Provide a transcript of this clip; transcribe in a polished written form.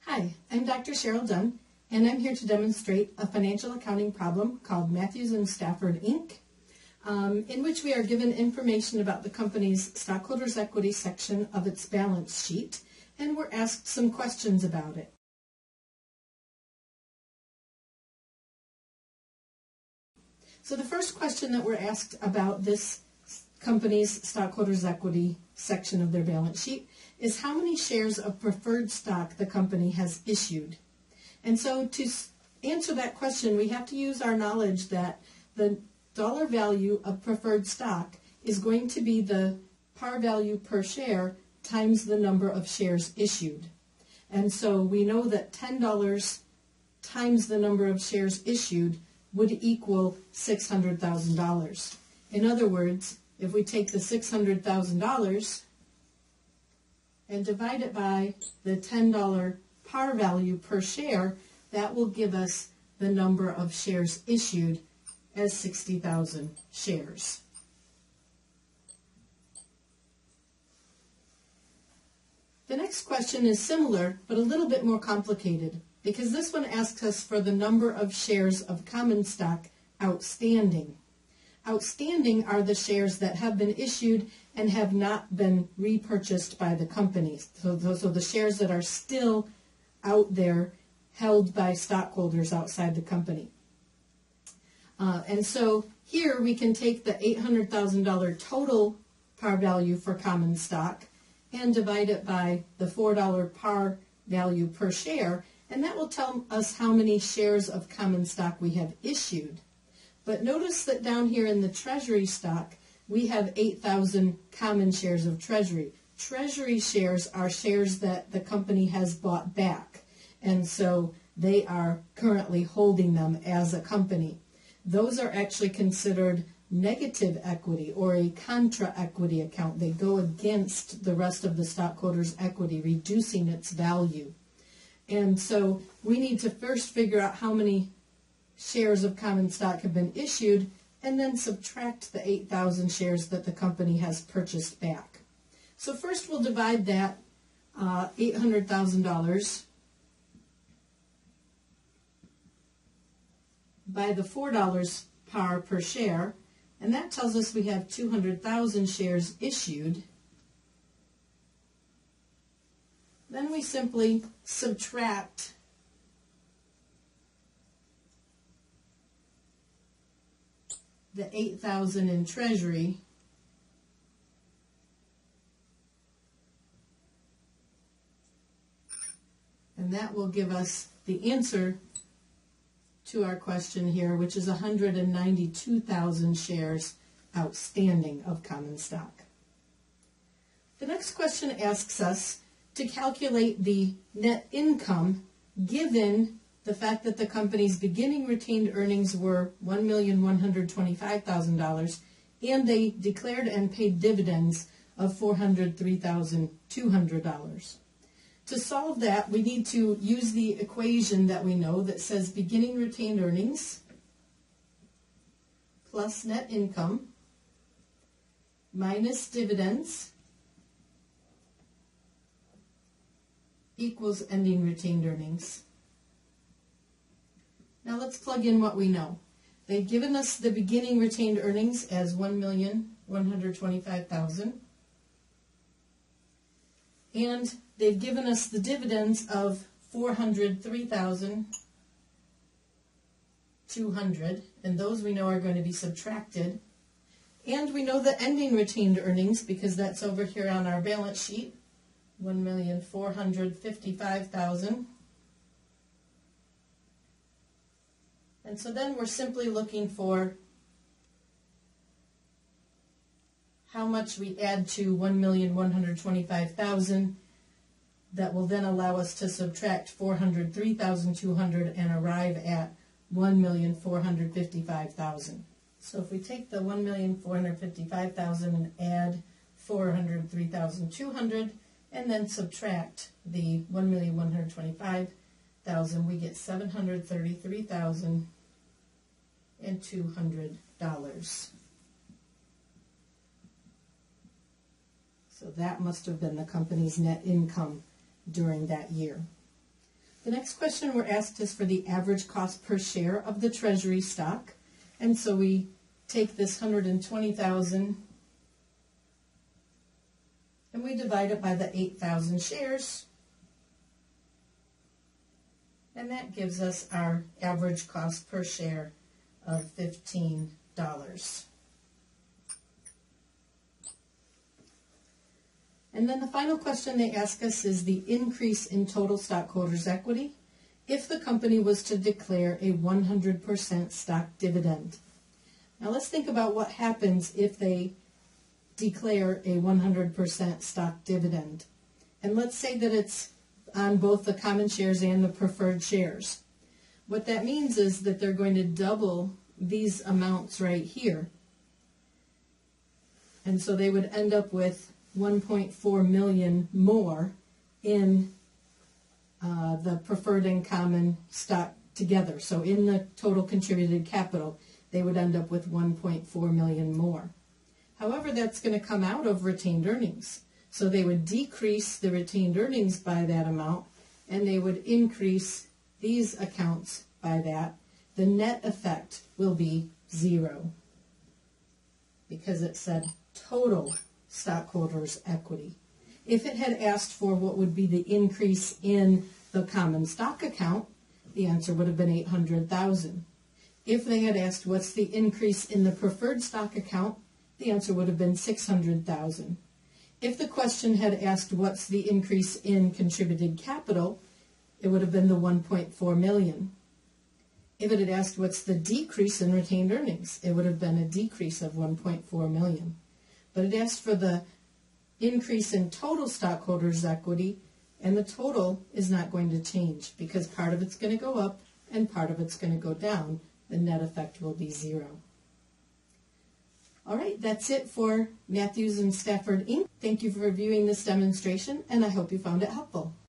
Hi, I'm Dr. Cheryl Dunn, and I'm here to demonstrate a financial accounting problem called Matthews and Stafford, Inc., in which we are given information about the company's stockholders' equity section of its balance sheet, and we're asked some questions about it. So the first question that we're asked about this company's stockholders' equity section of their balance sheet is how many shares of preferred stock the company has issued. And so to answer that question, we have to use our knowledge that the dollar value of preferred stock is going to be the par value per share times the number of shares issued. And so we know that $10 times the number of shares issued would equal $600,000. In other words, if we take the $600,000 and divide it by the $10 par value per share, that will give us the number of shares issued as 60,000 shares. The next question is similar, but a little bit more complicated, because this one asks us for the number of shares of common stock outstanding. Outstanding are the shares that have been issued and have not been repurchased by the company. So the shares that are still out there held by stockholders outside the company. And so here we can take the $800,000 total par value for common stock and divide it by the $4 par value per share, and that will tell us how many shares of common stock we have issued. But notice that down here in the treasury stock, we have 8,000 common shares of treasury. Treasury shares are shares that the company has bought back, and so they are currently holding them as a company. Those are actually considered negative equity or a contra equity account. They go against the rest of the stockholders' equity, reducing its value. And so we need to first figure out how many shares of common stock have been issued and then subtract the 8,000 shares that the company has purchased back. So first we'll divide that $800,000 by the $4 par per share, and that tells us we have 200,000 shares issued. Then we simply subtract the 8,000 in treasury and that will give us the answer to our question here, which is 192,000 shares outstanding of common stock. The next question asks us to calculate the net income given the fact that the company's beginning retained earnings were $1,125,000 and they declared and paid dividends of $403,200. To solve that, we need to use the equation that we know that says beginning retained earnings plus net income minus dividends equals ending retained earnings. Now let's plug in what we know. They've given us the beginning retained earnings as $1,125,000. And they've given us the dividends of $403,200, and those we know are going to be subtracted. And we know the ending retained earnings, because that's over here on our balance sheet, $1,455,000. And so then we're simply looking for how much we add to $1,125,000 that will then allow us to subtract $403,200 and arrive at $1,455,000. So if we take the $1,455,000 and add $403,200 and then subtract the $1,125,000, we get $733,200. So that must have been the company's net income during that year. The next question we're asked is for the average cost per share of the treasury stock. And so we take this 120,000 and we divide it by the 8,000 shares. And that gives us our average cost per share of $15. And then the final question they ask us is the increase in total stockholders' equity if the company was to declare a 100% stock dividend. Now let's think about what happens if they declare a 100% stock dividend. And let's say that it's on both the common shares and the preferred shares. What that means is that they're going to double these amounts right here. And so they would end up with 1.4 million more in the preferred and common stock together. So in the total contributed capital, they would end up with 1.4 million more. However, that's going to come out of retained earnings. So they would decrease the retained earnings by that amount, and they would increase these accounts by that. The net effect will be 0 because it said total stockholders' equity. If it had asked for what would be the increase in the common stock account, the answer would have been 800,000. If they had asked what's the increase in the preferred stock account, the answer would have been 600,000. If the question had asked what's the increase in contributed capital, it would have been the 1.4 million. If it had asked what's the decrease in retained earnings, it would have been a decrease of 1.4 million. But it asked for the increase in total stockholders' equity, and the total is not going to change because part of it's going to go up and part of it's going to go down. The net effect will be 0. All right, that's it for Matthews and Stafford Inc. Thank you for viewing this demonstration, and I hope you found it helpful.